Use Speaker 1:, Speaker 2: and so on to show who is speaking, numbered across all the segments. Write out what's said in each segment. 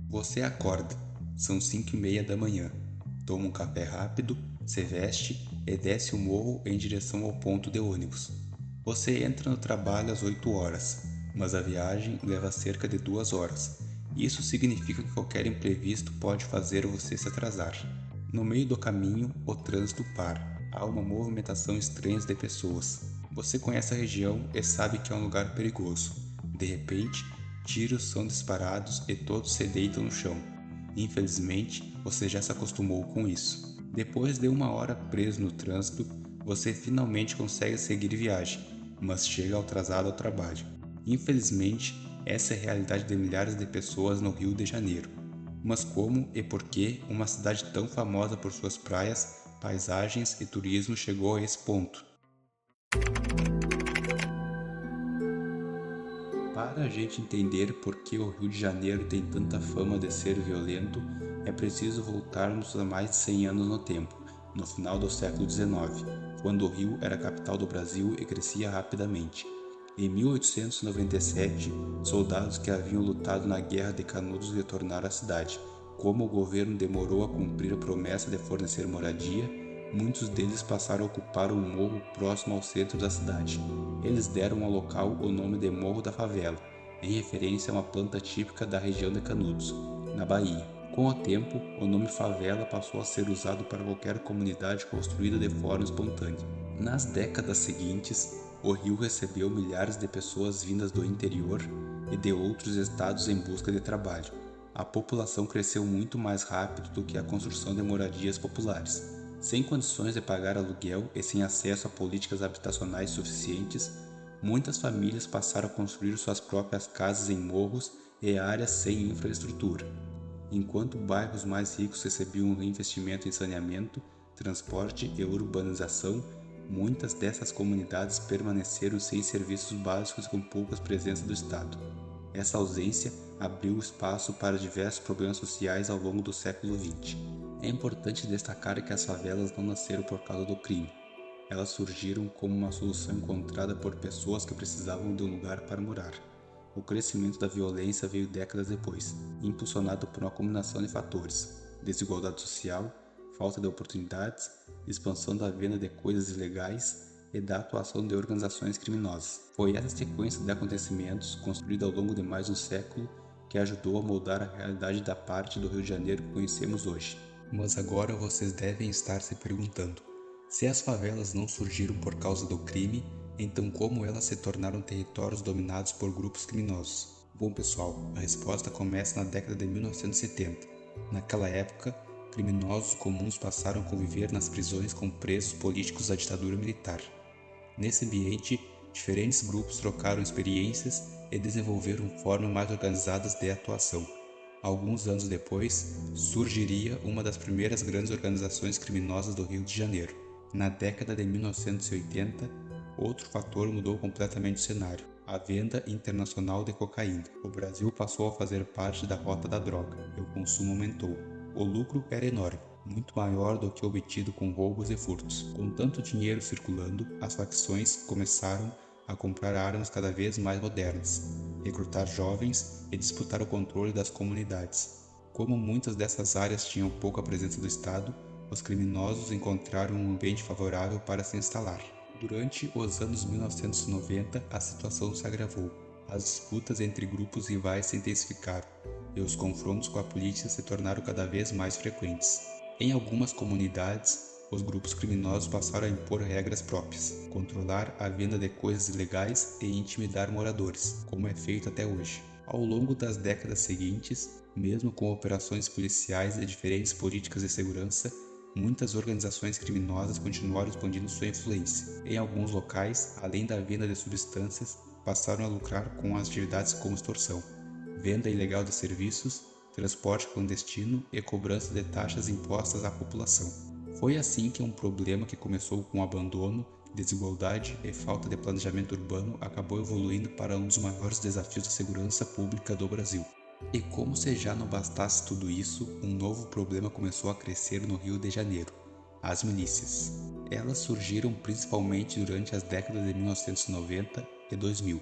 Speaker 1: Você acorda, são 5:30 da manhã, toma um café rápido, se veste e desce o morro em direção ao ponto de ônibus. Você entra no trabalho às 8 horas, mas a viagem leva cerca de 2 horas. Isso significa que qualquer imprevisto pode fazer você se atrasar. No meio do caminho, o trânsito para. Há uma movimentação estranha de pessoas. Você conhece a região e sabe que é um lugar perigoso. De repente, tiros são disparados e todos se deitam no chão. Infelizmente, você já se acostumou com isso. Depois de 1 hora preso no trânsito, você finalmente consegue seguir viagem, mas chega atrasado ao trabalho. Infelizmente, essa é a realidade de milhares de pessoas no Rio de Janeiro. Mas como e por que uma cidade tão famosa por suas praias, paisagens e turismo chegou a esse ponto? Para a gente entender por que o Rio de Janeiro tem tanta fama de ser violento, é preciso voltarmos a mais de 100 anos no tempo, no final do século XIX, quando o Rio era a capital do Brasil e crescia rapidamente. Em 1897, soldados que haviam lutado na Guerra de Canudos retornaram à cidade. Como o governo demorou a cumprir a promessa de fornecer moradia, muitos deles passaram a ocupar um morro próximo ao centro da cidade. Eles deram ao local o nome de Morro da Favela, em referência a uma planta típica da região de Canudos, na Bahia. Com o tempo, o nome favela passou a ser usado para qualquer comunidade construída de forma espontânea. Nas décadas seguintes, o Rio recebeu milhares de pessoas vindas do interior e de outros estados em busca de trabalho. A população cresceu muito mais rápido do que a construção de moradias populares. Sem condições de pagar aluguel e sem acesso a políticas habitacionais suficientes, muitas famílias passaram a construir suas próprias casas em morros e áreas sem infraestrutura. Enquanto bairros mais ricos recebiam um investimento em saneamento, transporte e urbanização, muitas dessas comunidades permaneceram sem serviços básicos e com poucas presenças do Estado. Essa ausência abriu espaço para diversos problemas sociais ao longo do século XX. É importante destacar que as favelas não nasceram por causa do crime. Elas surgiram como uma solução encontrada por pessoas que precisavam de um lugar para morar. O crescimento da violência veio décadas depois, impulsionado por uma combinação de fatores: desigualdade social, falta de oportunidades, expansão da venda de coisas ilegais e da atuação de organizações criminosas. Foi essa sequência de acontecimentos, construída ao longo de mais de um século, que ajudou a moldar a realidade da parte do Rio de Janeiro que conhecemos hoje. Mas agora vocês devem estar se perguntando: se as favelas não surgiram por causa do crime, então como elas se tornaram territórios dominados por grupos criminosos? Bom pessoal, a resposta começa na década de 1970. Naquela época, criminosos comuns passaram a conviver nas prisões com presos políticos da ditadura militar. Nesse ambiente, diferentes grupos trocaram experiências e desenvolveram formas mais organizadas de atuação. Alguns anos depois, surgiria uma das primeiras grandes organizações criminosas do Rio de Janeiro. Na década de 1980, outro fator mudou completamente o cenário: a venda internacional de cocaína. O Brasil passou a fazer parte da rota da droga e o consumo aumentou. O lucro era enorme, muito maior do que obtido com roubos e furtos. Com tanto dinheiro circulando, as facções começaram a comprar armas cada vez mais modernas, recrutar jovens e disputar o controle das comunidades. Como muitas dessas áreas tinham pouca presença do Estado, os criminosos encontraram um ambiente favorável para se instalar. Durante os anos 1990, a situação se agravou. As disputas entre grupos rivais se intensificaram e os confrontos com a polícia se tornaram cada vez mais frequentes. Em algumas comunidades, os grupos criminosos passaram a impor regras próprias, controlar a venda de coisas ilegais e intimidar moradores, como é feito até hoje. Ao longo das décadas seguintes, mesmo com operações policiais e diferentes políticas de segurança, muitas organizações criminosas continuaram expandindo sua influência. Em alguns locais, além da venda de substâncias, passaram a lucrar com as atividades como extorsão, venda ilegal de serviços, transporte clandestino e cobrança de taxas impostas à população. Foi assim que um problema que começou com abandono, desigualdade e falta de planejamento urbano acabou evoluindo para um dos maiores desafios da segurança pública do Brasil. E como se já não bastasse tudo isso, um novo problema começou a crescer no Rio de Janeiro: as milícias. Elas surgiram principalmente durante as décadas de 1990 e 2000.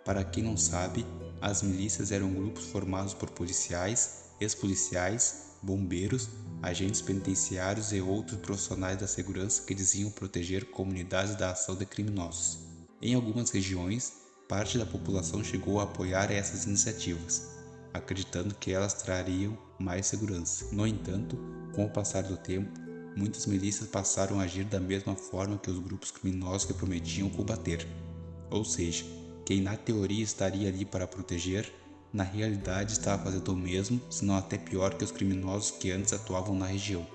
Speaker 1: Para quem não sabe, as milícias eram grupos formados por policiais, ex-policiais, bombeiros, agentes penitenciários e outros profissionais da segurança que diziam proteger comunidades da ação de criminosos. Em algumas regiões, parte da população chegou a apoiar essas iniciativas, acreditando que elas trariam mais segurança. No entanto, com o passar do tempo, muitas milícias passaram a agir da mesma forma que os grupos criminosos que prometiam combater. Ou seja, quem na teoria estaria ali para proteger, na realidade estava fazendo o mesmo, se não até pior que os criminosos que antes atuavam na região.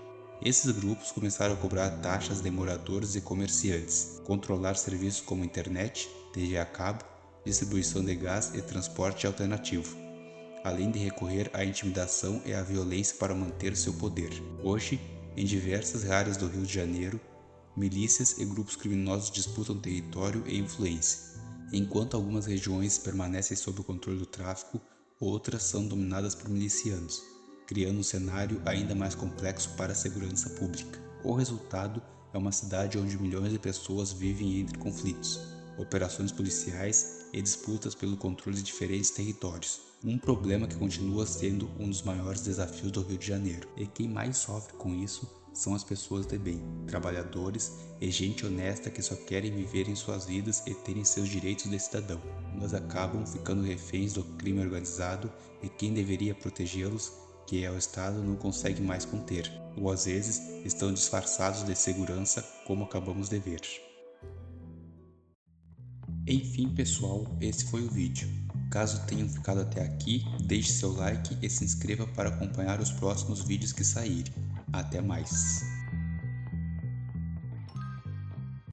Speaker 1: Esses grupos começaram a cobrar taxas de moradores e comerciantes, controlar serviços como internet, TV a cabo, distribuição de gás e transporte alternativo, além de recorrer à intimidação e à violência para manter seu poder. Hoje, em diversas áreas do Rio de Janeiro, milícias e grupos criminosos disputam território e influência. Enquanto algumas regiões permanecem sob o controle do tráfico, outras são dominadas por milicianos, criando um cenário ainda mais complexo para a segurança pública. O resultado é uma cidade onde milhões de pessoas vivem entre conflitos, operações policiais e disputas pelo controle de diferentes territórios. Um problema que continua sendo um dos maiores desafios do Rio de Janeiro. E quem mais sofre com isso são as pessoas de bem, trabalhadores e gente honesta que só querem viver em suas vidas e terem seus direitos de cidadão, mas acabam ficando reféns do crime organizado e quem deveria protegê-los, que é o Estado, não consegue mais conter, ou às vezes estão disfarçados de segurança, como acabamos de ver. Enfim pessoal, esse foi o vídeo. Caso tenham ficado até aqui, deixe seu like e se inscreva para acompanhar os próximos vídeos que saírem. Até mais!